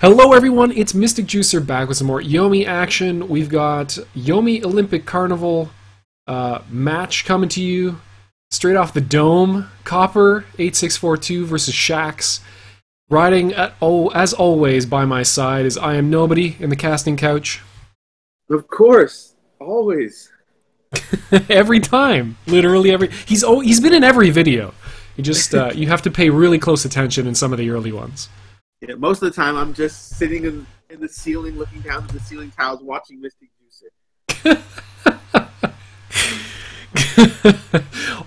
Hello everyone, it's Mystic Juicer back with some more Yomi action. We've got Yomi Olympic Carnival match coming to you straight off the dome. Copper8642 versus Shax. Riding as always by my side is IamNobody in the casting couch. Of course, always. Every time, literally every. He's been in every video. You just you have to pay really close attention in some of the early ones. Yeah, most of the time I'm just sitting in the ceiling, looking down at the ceiling tiles, watching Mystic Juicer.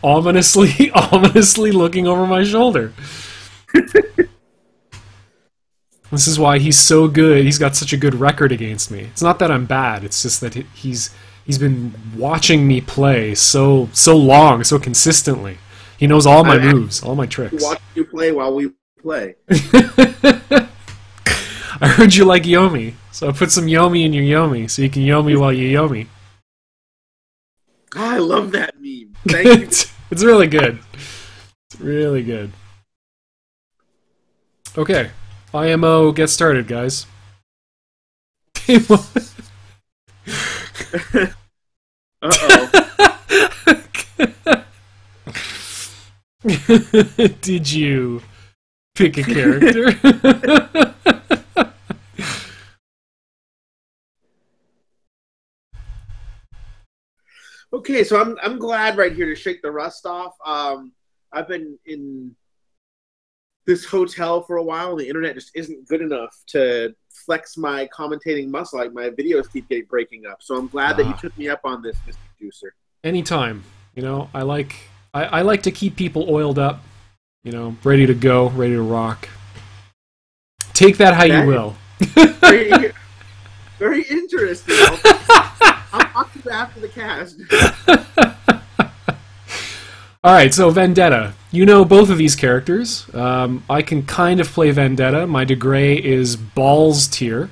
ominously looking over my shoulder. This is why he's so good. He's got such a good record against me. It's not that I'm bad. It's just that he's been watching me play so long, so consistently. He knows all my moves, all my tricks. Watch you play while we play. I heard you like Yomi, so I put some Yomi in your Yomi, so you can Yomi while you Yomi. I love that meme. Thank you. It's really good. It's really good. Okay, IMO, get started, guys. Uh-oh. Did you pick a character? Okay, so I'm glad right here to shake the rust off. I've been in this hotel for a while. The internet just isn't good enough to flex my commentating muscle. Like my videos keep breaking up. So I'm glad that you took me up on this, Mr. Juicer. Anytime. You know, I like to keep people oiled up. You know, ready to go, ready to rock. Take that how you will. Very, very interesting. I'll talk to you after the cast. Alright, so Vendetta. You know both of these characters. I can kind of play Vendetta. My degree is balls tier.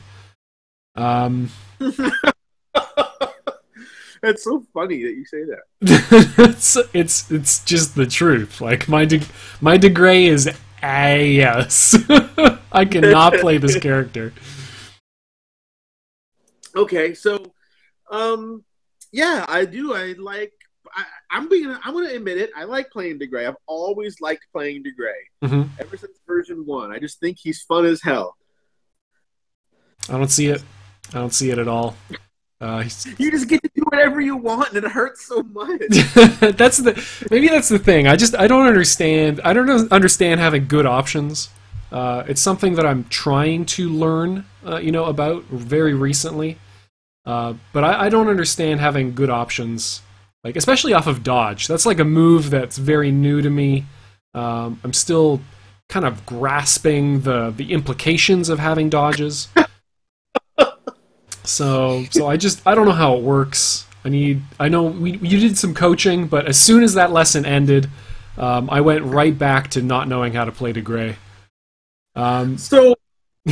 That's so funny that you say that. it's just the truth. Like my degree is ass. I cannot play this character. Okay, so yeah, I do. I'm gonna admit it. I like playing DeGray. I've always liked playing DeGray. Ever since version 1. I just think he's fun as hell. I don't see it. I don't see it at all. You just get to do whatever you want, and it hurts so much. Maybe that's the thing. I don't understand. I don't understand having good options. It's something that I'm trying to learn, you know, about very recently. But I don't understand having good options, like especially off of dodge. That's like a move that's very new to me. I'm still kind of grasping the implications of having dodges. So I don't know how it works. I know you did some coaching, but as soon as that lesson ended, I went right back to not knowing how to play DeGray. So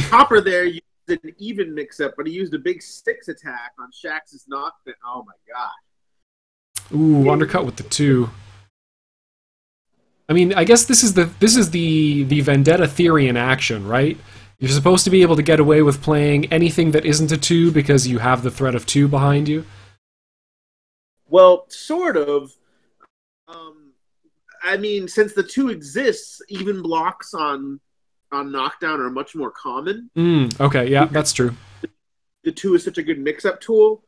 Copper there used an even mix-up, but he used a big 6 attack on Shax's knockdown. Oh my god! Ooh, undercut with the 2. I mean, I guess this is the Vendetta theory in action, right? You're supposed to be able to get away with playing anything that isn't a 2 because you have the threat of 2 behind you. Well, sort of. I mean, since the 2 exists, even blocks on knockdown are much more common. Okay, yeah, that's true. The 2 is such a good mix-up tool.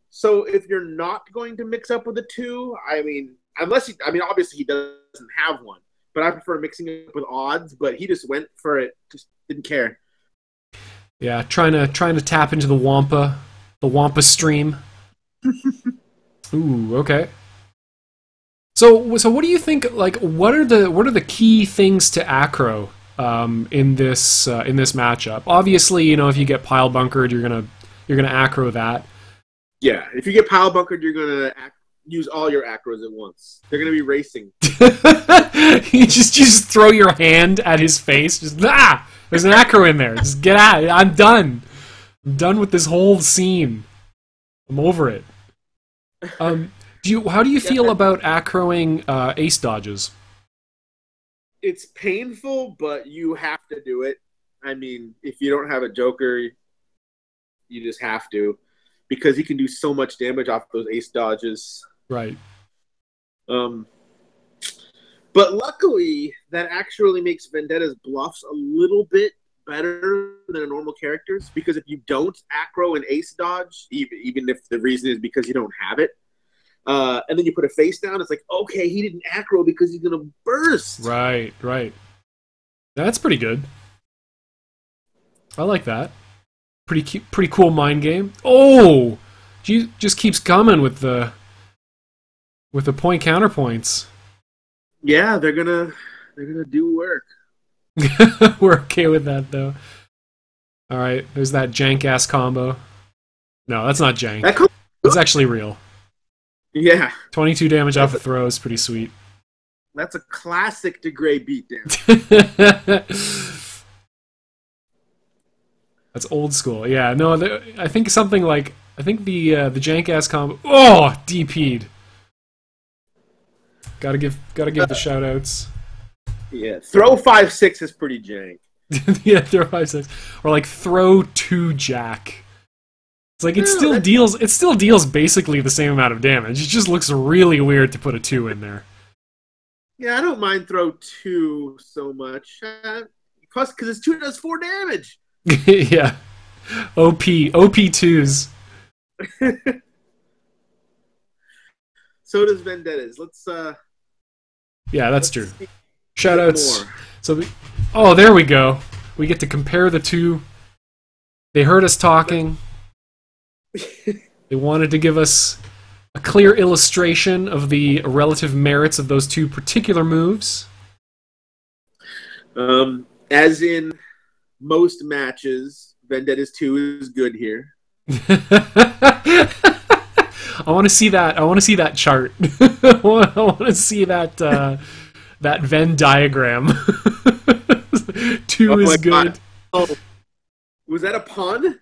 So if you're not going to mix up with a 2, I mean, obviously he doesn't have one, but I prefer mixing it up with odds. But he just went for it, just didn't care. Yeah, trying to tap into the Wampa stream. Ooh, okay. So what do you think? Like, what are the key things to acro in this matchup? Obviously, you know, if you get pile bunkered, you're gonna acro that. Yeah, if you get pile bunkered, you're gonna use all your acros at once. They're gonna be racing. You just throw your hand at his face. Just there's an acro in there. Just get out. I'm done. I'm done with this whole scene. I'm over it. How do you feel about acroing ace dodges? It's painful, but you have to do it. I mean, if you don't have a Joker, you just have to, because he can do so much damage off those ace dodges. Right. But luckily, that actually makes Vendetta's bluffs a little bit better than a normal character's, because if you don't aggro an ace dodge, even if the reason is because you don't have it, and then you put a face down, it's like, okay, he didn't aggro because he's going to burst. Right, right. That's pretty good. I like that. Pretty cool mind game. Oh! She just keeps coming with the point counterpoints. Yeah, they're gonna do work. We're okay with that, though. All right, there's that jank-ass combo. No, that's not jank. That's actually real. Yeah. 22 damage off a throw is pretty sweet. That's a classic DeGray beatdown. That's old school. Yeah, no, I think something like... I think the jank-ass combo... Oh! DP'd. Gotta give the shout-outs. Yeah, throw 5-6 is pretty jank. Yeah, throw 5-6. Or like throw 2 jack. It's like it still deals basically the same amount of damage. It just looks really weird to put a 2 in there. Yeah, I don't mind throw 2 so much. Because his 2 does 4 damage. Yeah. OP2s. So does Vendetta's. Let's Yeah, that's true. Shoutouts. So oh, there we go. We get to compare the two. They heard us talking. They wanted to give us a clear illustration of the relative merits of those two particular moves. As in most matches, Vendetta's 2 is good here. I want to see that. I want to see that chart. I want to see that that Venn diagram. 2 is good. God. Oh, was that a pun?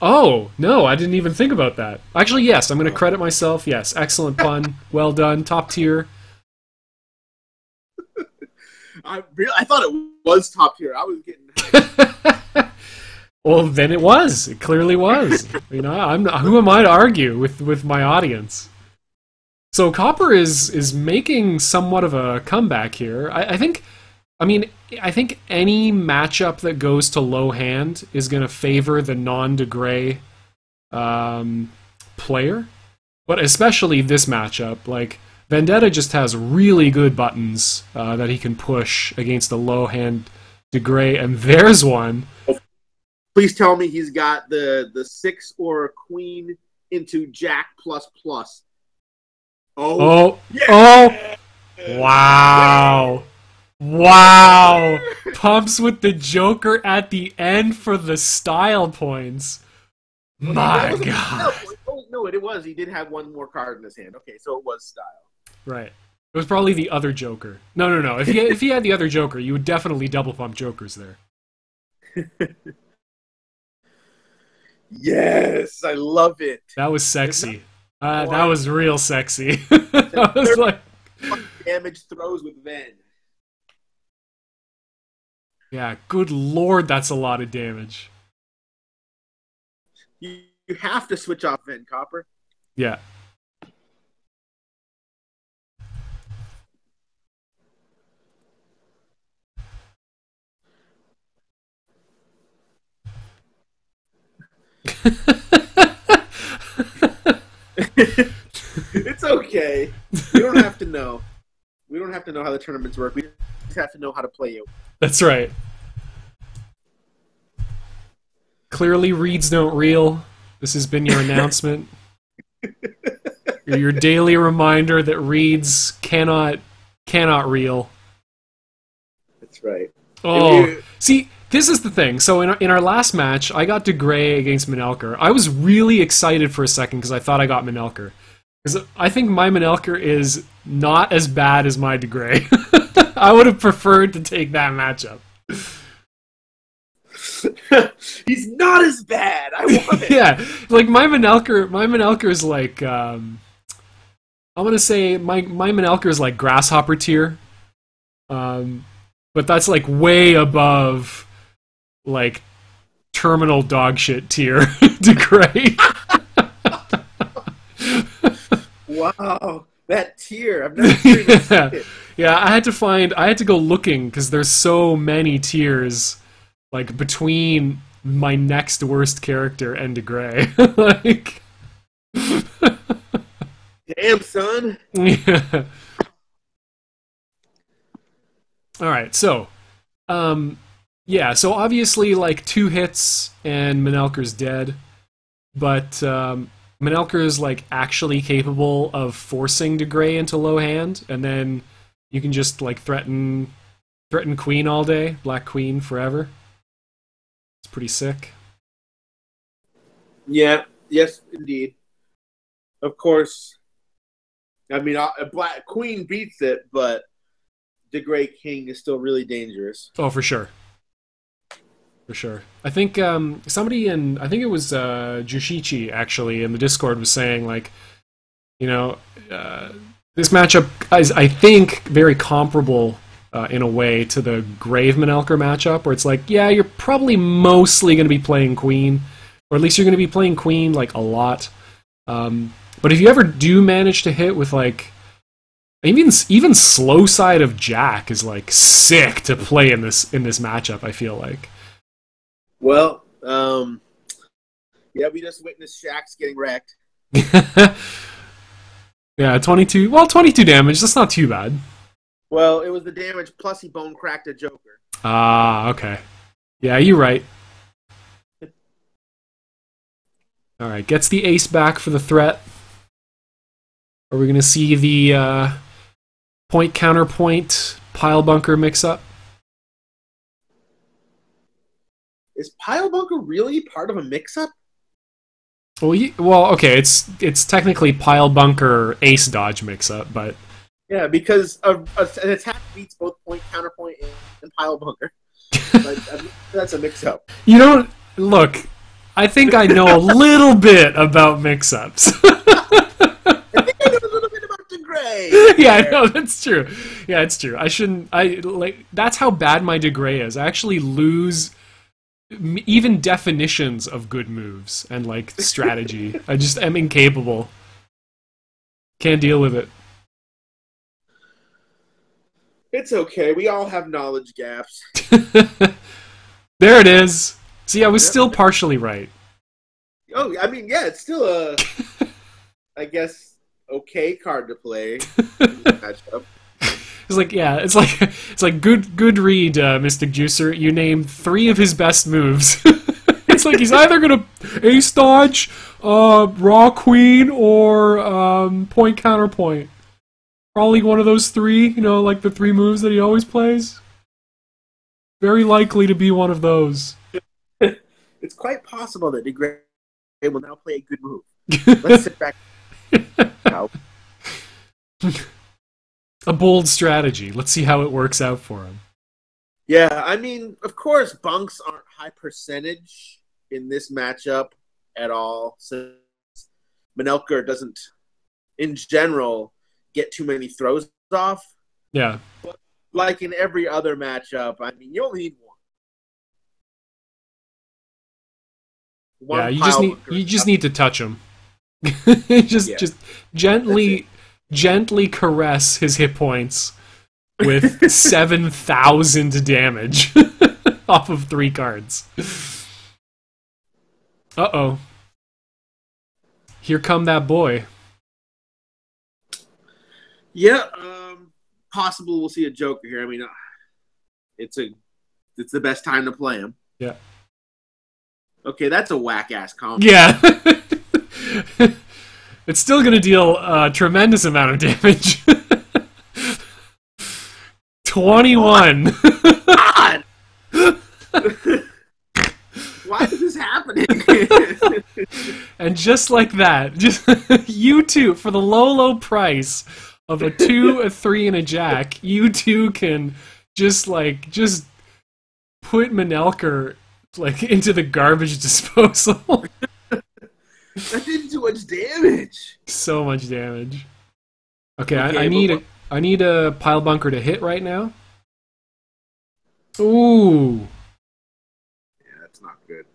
Oh no, I didn't even think about that. Actually, yes, I'm going to credit myself. Yes, excellent pun. Well done. Top tier. I thought it was top tier. I was getting. Well, then it was. It clearly was. You know, who am I to argue with my audience? So Copper is making somewhat of a comeback here. I think any matchup that goes to low hand is going to favor the non-DeGray player, but especially this matchup. Like Vendetta just has really good buttons that he can push against the low hand DeGray, and there's one. Please tell me he's got the 6 or a queen into Jack plus. Oh! Yeah. Oh! Wow! Wow! Pumps with the Joker at the end for the style points. My God! No, it was. He did have one more card in his hand. Okay, so it was style. Right. It was probably the other Joker. No. If he had the other Joker, you would definitely double pump Jokers there. Yes, I love it. That was sexy. That was real sexy. I was like, damage throws with Ven. Yeah, good lord, that's a lot of damage. You have to switch off Ven, Copper. Yeah. It's okay. We don't have to know. We don't have to know how the tournaments work. We just have to know how to play you. That's right. Clearly, reads don't reel. This has been your announcement. Your daily reminder that reads cannot reel. That's right. Oh, see, this is the thing. So in our last match, I got DeGray against Menelker. I was really excited for a second because I thought I got Menelker. Because I think my Menelker is not as bad as my DeGray. I would have preferred to take that matchup. He's not as bad. I want it. Yeah, like my Menelker is like I'm gonna say my Menelker is like grasshopper tier. But that's like way above like terminal dogshit tier degrade. Wow, that tier! I've never seen it. Yeah, I had to go looking because there's so many tiers, like between my next worst character and DeGray. Like, damn, son. yeah. All right, so, yeah, so obviously, like, 2 hits and Menelker's dead, but Menelker is, like, actually capable of forcing DeGray into low hand, and then you can just, like, threaten Queen all day, Black Queen forever. It's pretty sick. Yeah, yes, indeed. Of course. I mean, Black Queen beats it, but DeGray King is still really dangerous. Oh, for sure. For sure. I think somebody I think it was Jushichi, actually, in the Discord was saying, like, you know, this matchup is, I think, very comparable in a way to the Grave Menelker matchup, where it's like, yeah, you're probably mostly going to be playing Queen, or at least you're going to be playing Queen, like, a lot. But if you ever do manage to hit with, like, even slow side of Jack is, like, sick to play in this matchup, I feel like. Well, yeah, we just witnessed Shax getting wrecked. Yeah, 22 damage, that's not too bad. Well, it was the damage plus he bone cracked a Joker. Ah, okay. Yeah, you're right. Alright, gets the ace back for the threat. Are we going to see the point counterpoint pile bunker mix up? Is pile bunker really part of a mix up? Well, okay, it's technically pile bunker ace dodge mix up, but yeah, because an attack beats both point counterpoint and pile bunker. Like, that's a mix up. You don't look. I think I know a little bit about mix ups. I think I know a little bit about DeGray. Yeah, I know, that's true. Yeah, it's true. That's how bad my DeGray is. I actually lose even definitions of good moves and, like, strategy. I just am incapable. Can't deal with it. It's okay. We all have knowledge gaps. There it is. See, I was still partially right. Oh, I mean, yeah, it's still a, I guess, okay card to play. Matchup. It's like, yeah, it's like good read, Mystic Juicer. You named 3 of his best moves. It's like he's either gonna ace dodge, raw queen, or point counterpoint. Probably one of those 3. You know, like the 3 moves that he always plays. Very likely to be one of those. It's quite possible that DeGray will now play a good move. Let's sit back. Now. A bold strategy. Let's see how it works out for him. Yeah, I mean, of course, bunks aren't high percentage in this matchup at all, since Menelker doesn't, in general, get too many throws off. Yeah. But like in every other matchup, I mean, you only need one. Yeah, you just need to touch him. just gently caress his hit points with 7,000 damage off of 3 cards. Uh-oh. Here come that boy. Yeah, possible we'll see a Joker here. I mean, it's the best time to play him. Yeah. Okay, that's a whack-ass combo. Yeah. It's still going to deal a tremendous amount of damage. 21. God! Why is this happening? And just like that, just you two, for the low price of a 2, a 3, and a jack, you two can just put Menelker into the garbage disposal. That did too much damage. So much damage. Okay, I need a pile bunker to hit right now. Ooh. good.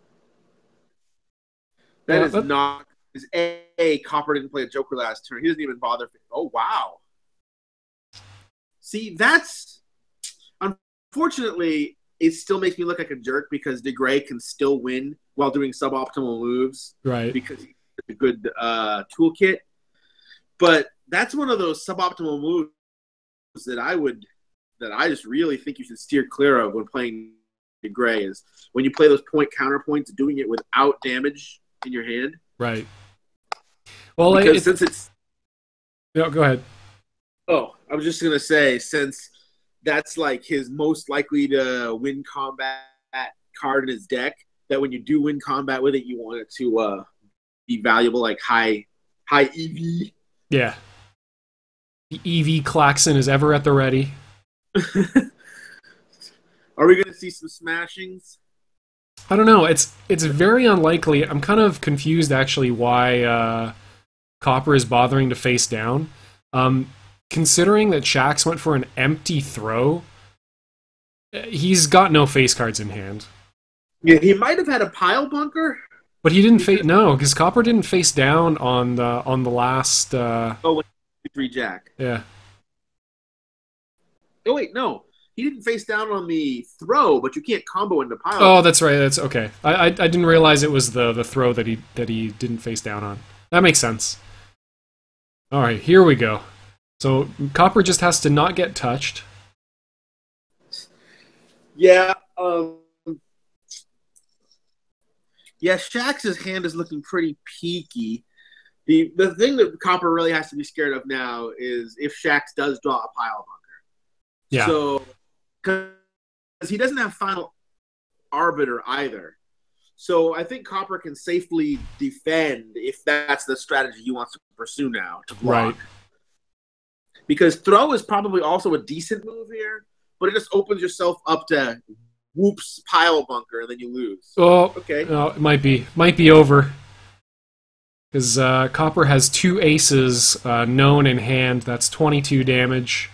That Yeah, is not. Is a Copper didn't play a Joker last turn. He doesn't even bother. Oh wow. See, that's unfortunately it still makes me look like a jerk because DeGray can still win while doing suboptimal moves, right. Because he's a good toolkit. But that's one of those suboptimal moves that I just really think you should steer clear of when playing DeGray is when you play those point counterpoints, doing it without damage in your hand. Right. Well, because since it's no, go ahead. Oh, I was just gonna say, since that's like his most likely to win combat card in his deck, that when you do win combat with it, you want it to be valuable, like high EV. Yeah. The EV klaxon is ever at the ready. Are we gonna see some smashings? I don't know. It's very unlikely. I'm kind of confused actually why Copper is bothering to face down. Considering that Shax went for an empty throw, he's got no face cards in hand. Yeah, he might have had a pile bunker, but he didn't face. No, because Copper didn't face down on the last. Oh, 3 Jack. Yeah. Oh wait, no, he didn't face down on the throw, but you can't combo into pile. Oh, that's right. That's okay. I didn't realize it was the throw that he didn't face down on. That makes sense. All right, here we go. So Copper just has to not get touched. Yeah. Yeah, Shax's hand is looking pretty peaky. The thing that Copper really has to be scared of now is if Shax does draw a pile bunker. Yeah. So, because he doesn't have final arbiter either. So I think Copper can safely defend if that's the strategy he wants to pursue now, to block. Right. Because throw is probably also a decent move here, but it just opens yourself up to whoops pile bunker and then you lose. Oh, okay. It might be over. Because Copper has 2 aces known in hand. That's 22 damage.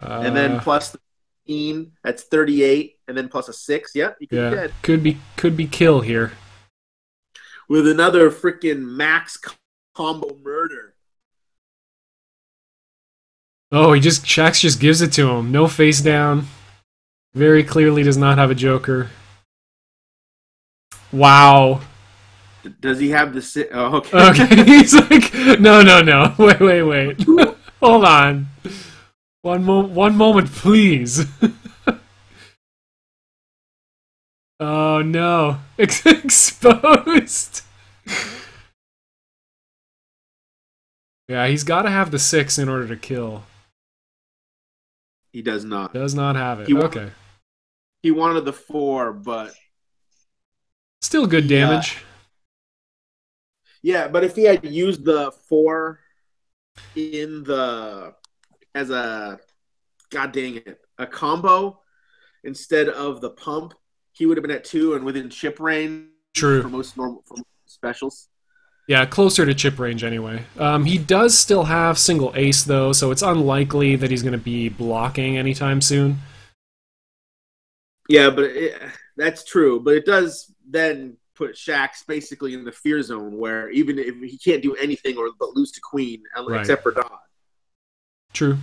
And then plus the 15, that's 38, and then plus a 6. Yep, he could be dead. Could be kill here. With another freaking max combo murder. Oh, Shax just gives it to him. No face down. Very clearly does not have a Joker. Wow. Does he have the... Oh, okay. Okay, he's like, no. Wait. Hold on. One moment, please. Oh, no. Exposed. Yeah, he's got to have the 6 in order to kill. He does not. Does not have it. Okay. He wanted the 4, but... Still good damage. Yeah, but if he had used the 4 in the... as a... God dang it. A combo instead of the pump, he would have been at 2 and within chip range. True. For most specials. Yeah, closer to chip range anyway. He does still have single ace, though, so it's unlikely that he's going to be blocking anytime soon. Yeah, but that's true. But it does then put Shax basically in the fear zone where even if he can't do anything but lose to queen, except for dodge. True.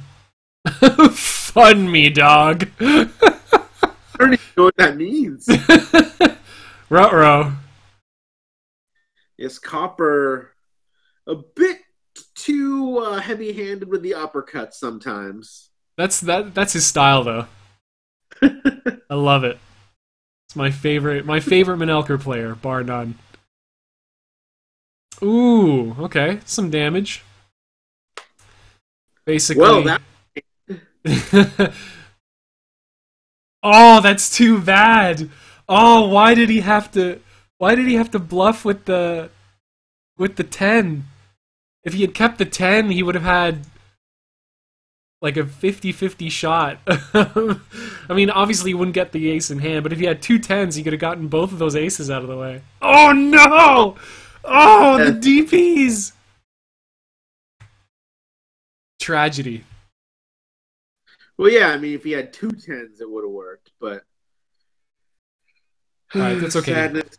Fun me, dog. I don't even know what that means. Ruh-roh. Yes, Copper a bit too heavy-handed with the uppercuts sometimes. That's his style, though. I love it. It's my favorite Menelker player, bar none. Ooh, okay, some damage. Basically. Well, that. Oh, that's too bad. Oh, why did he have to bluff with the 10? If he had kept the 10, he would have had like a 50-50 shot. I mean, obviously he wouldn't get the ace in hand, but if he had 2 10s, he could have gotten both of those aces out of the way. Oh no! Oh, the DPs! Tragedy. Well, yeah, I mean, if he had 2 10s, it would have worked, but Alright, that's okay. Sadness.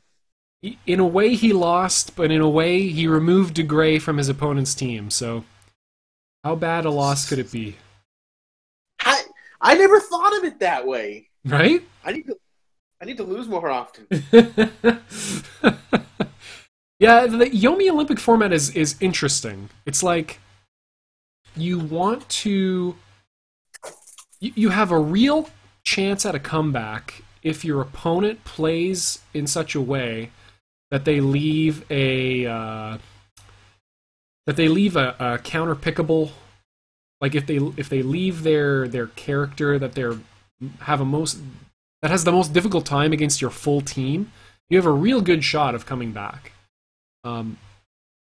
In a way he lost, but in a way he removed De Grey from his opponent's team, so how bad a loss could it be? I never thought of it that way. Right? I need to lose more often. Yeah, the Yomi Olympic format is interesting. It's like you want to... You have a real chance at a comeback if your opponent plays in such a way that they leave a counter pickable, like if they leave their character that has the most difficult time against your full team, you have a real good shot of coming back. And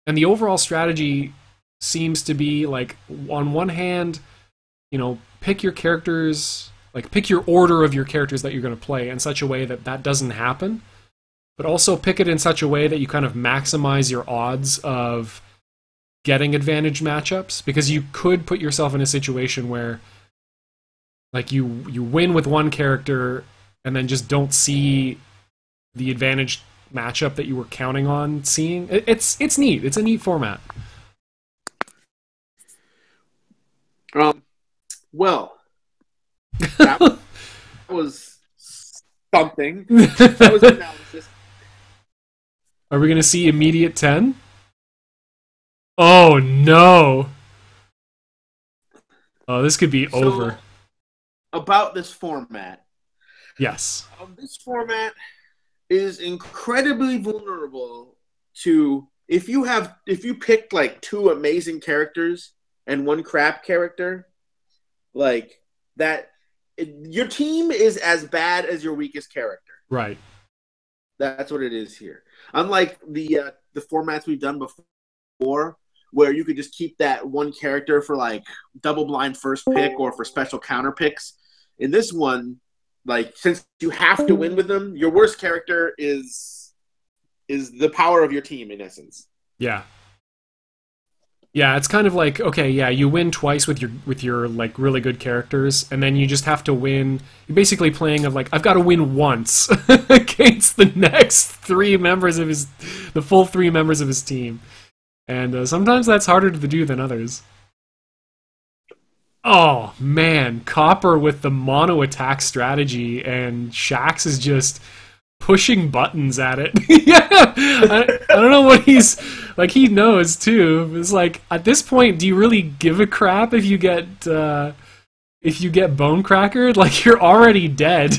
the overall strategy seems to be like, on one hand, pick your characters, like pick your order of your characters that you're going to play in such a way that that doesn't happen, but also pick it in such a way that you kind of maximize your odds of getting advantage matchups, because you could put yourself in a situation where like you win with one character and then just don't see the advantage matchup that you were counting on seeing. It's neat. It's a neat format. Well, that was something. That was analysis. Are we going to see immediate 10? Oh, no. Oh, this could be over. About this format. Yes. This format is incredibly vulnerable to, if you picked like two amazing characters and one crap character, like that, your team is as bad as your weakest character. Right. That's what it is here. Unlike the formats we've done before, where you could just keep that one character for like double blind first pick or for special counter picks. In this one, like, since you have to win with them, your worst character is the power of your team, in essence. Yeah. Yeah, it's kind of like, okay, yeah, you win twice with your like really good characters, and then you just have to win. You're basically playing of like, I've got to win once against the next the full three members of his team, and sometimes that's harder to do than others. Oh man, Copper with the mono attack strategy, and Shax is just pushing buttons at it. Yeah, I don't know what he's like. He knows too. It's like, at this point, do you really give a crap if you get bone crackered? Like, you're already dead.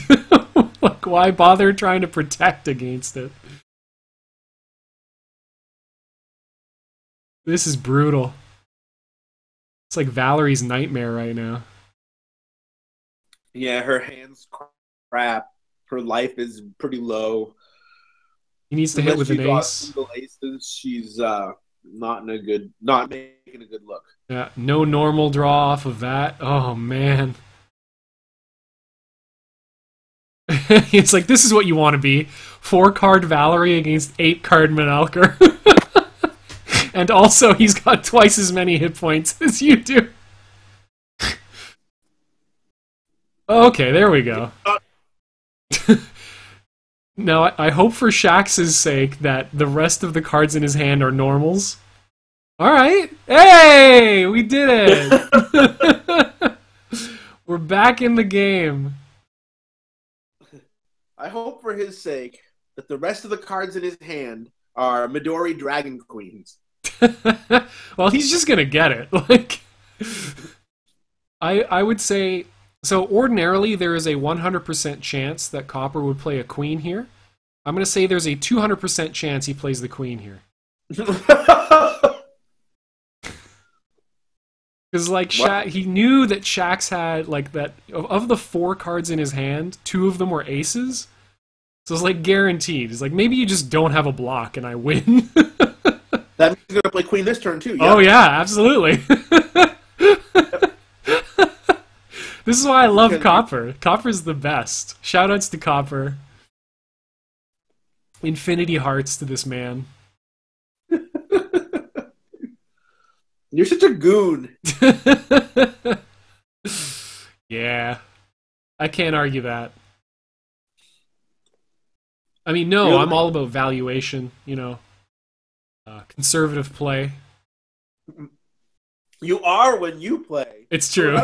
Like, why bother trying to protect against it? This is brutal. It's like Valerie's nightmare right now. Yeah, her hands crap. Her life is pretty low. He needs to hit with an ace. Aces, she's not making a good look. Yeah, no normal draw off of that. Oh man. It's like, this is what you want to be. 4-card Valerie against 8-card Menelker. And also, he's got twice as many hit points as you do. Okay, there we go. Now, I hope for Shax's sake that the rest of the cards in his hand are normals. Alright! Hey! We did it! We're back in the game. I hope for his sake that the rest of the cards in his hand are Midori Dragon Queens. Well, he's just gonna get it. Like, I would say, so ordinarily there is a 100% chance that Copper would play a queen here. I'm gonna say there's a 200% chance he plays the queen here. Because like he knew that Shax had like that of the 4 cards in his hand, 2 of them were aces. So it's like guaranteed. It's like, maybe you just don't have a block and I win. That means you're gonna play queen this turn too. Yeah. Oh yeah, absolutely. This is why I love Copper. Copper's the best. Shoutouts to Copper. Infinity hearts to this man. You're such a goon. Yeah. I can't argue that. I mean, no, I'm all about valuation, you know, conservative play. You are when you play. It's true.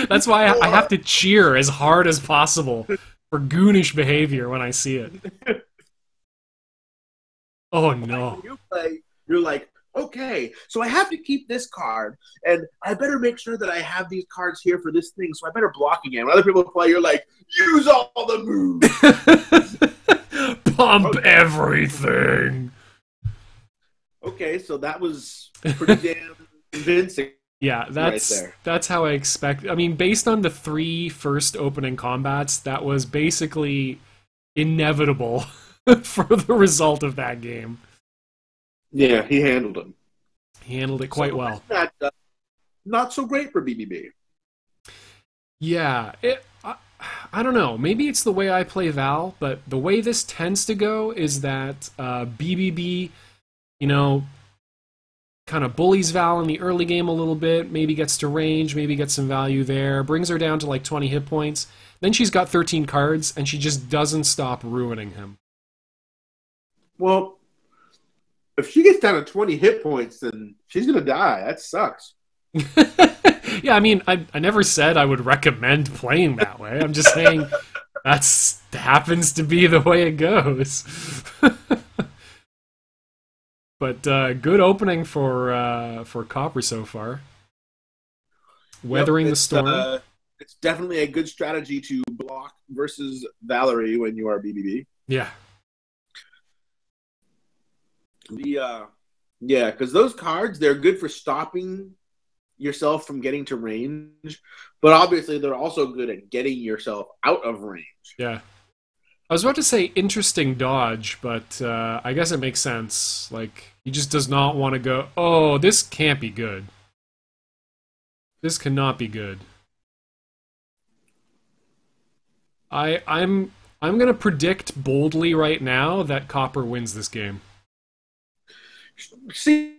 That's why I have to cheer as hard as possible for goonish behavior when I see it. Oh, no. When you play, you're like, okay, so I have to keep this card, and I better make sure that I have these cards here for this thing, so I better block again. When other people play, you're like, use all the moves. Pump everything. Okay, so that was pretty damn convincing. Yeah, that's how I expect. I mean, based on the 3 first opening combats, that was basically inevitable for the result of that game. Yeah, he handled him. He handled it quite well. Not so great for BBB. Yeah, I don't know. Maybe it's the way I play Val, but the way this tends to go is that BBB, you know, kind of bullies Val in the early game a little bit, maybe gets to range, maybe gets some value there, brings her down to like 20 hit points. Then she's got 13 cards, and she just doesn't stop ruining him. Well, if she gets down to 20 hit points, then she's going to die. That sucks. Yeah, I mean, I never said I would recommend playing that way. I'm just saying that happens to be the way it goes. But good opening for Copper so far. Weathering the storm. It's definitely a good strategy to block versus Valerie when you are BBB. Yeah. Yeah, because those cards, they're good for stopping yourself from getting to range, but obviously they're also good at getting yourself out of range. Yeah. I was about to say interesting dodge, but I guess it makes sense. Like, he just does not want to go, oh, this can't be good. This cannot be good. I'm going to predict boldly right now that Copper wins this game. See,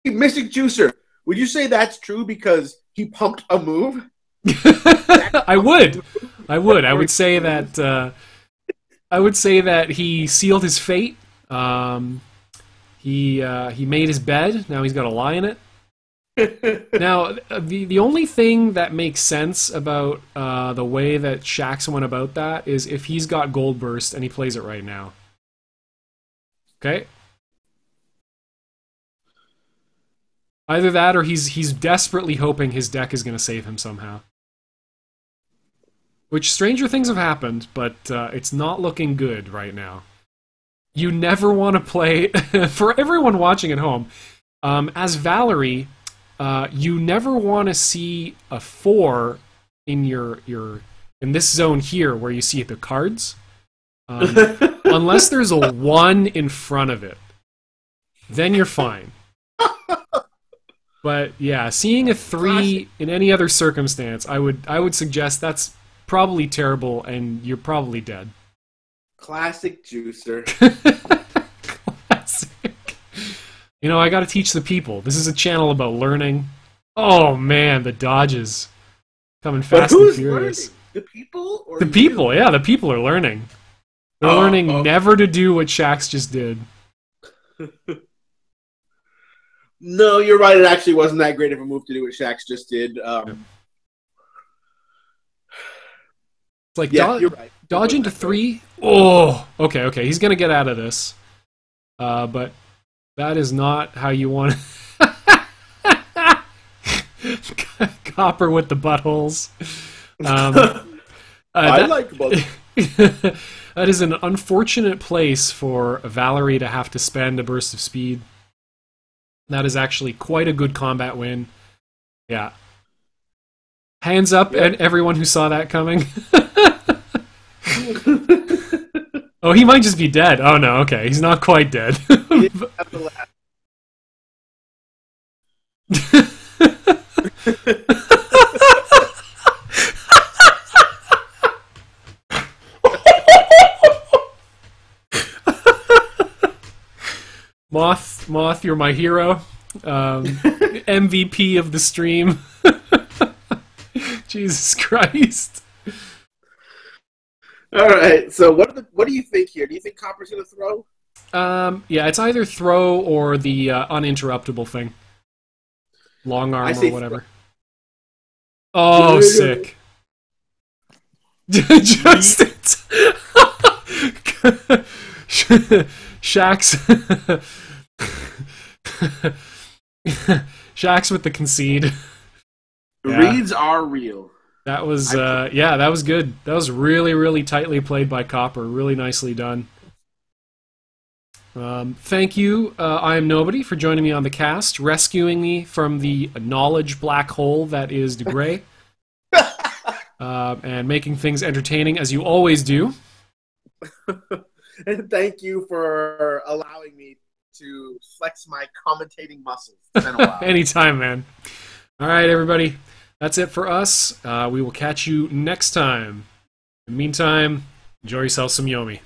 Mystic Juicer, would you say that's true because he pumped a move? I would. I would say that he sealed his fate. He made his bed. Now he's got to lie in it. Now, the only thing that makes sense about the way that Shax went about that is if he's got Gold Burst and he plays it right now. Okay? Either that or he's desperately hoping his deck is going to save him somehow. Which, stranger things have happened, but it's not looking good right now. You never want to play... For everyone watching at home, as Valerie, you never want to see a 4 in in this zone here where you see the cards. Unless there's a 1 in front of it. Then you're fine. But yeah, seeing a 3 in any other circumstance, I would suggest that's probably terrible, and you're probably dead. Classic Juicer. Classic. You know, I gotta teach the people. This is a channel about learning. Oh man, the dodges. Coming fast and furious. Learning? The people? Or the people, yeah, the people are learning. They're learning never to do what Shax just did. No, you're right. It actually wasn't that great of a move to do what Shax just did. It's like, you're right. Dodge into 3. Oh, okay. He's gonna get out of this. But that is not how you want Copper with the buttholes. I like buttholes. That is an unfortunate place for Valerie to have to spend a burst of speed. That is actually quite a good combat win. Yeah. Hands up at everyone who saw that coming. Oh, he might just be dead. Oh no, okay. He's not quite dead. Moth, you're my hero. MVP of the stream. Jesus Christ. All right. So what do you think here? Do you think Copper's gonna throw? Yeah, it's either throw or the uninterruptible thing. Long arm or whatever. Oh, sick. Just Shax. Shax with the concede. Yeah. Reads are real. That was yeah, that was good. That was really, really tightly played by Copper. Really nicely done. Thank you, IamNobody, for joining me on the cast, rescuing me from the knowledge black hole that is DeGray, and making things entertaining as you always do. And thank you for allowing me to flex my commentating muscles. It's been a while. Anytime, man. All right, everybody. That's it for us. We will catch you next time. In the meantime, enjoy yourself some Yomi.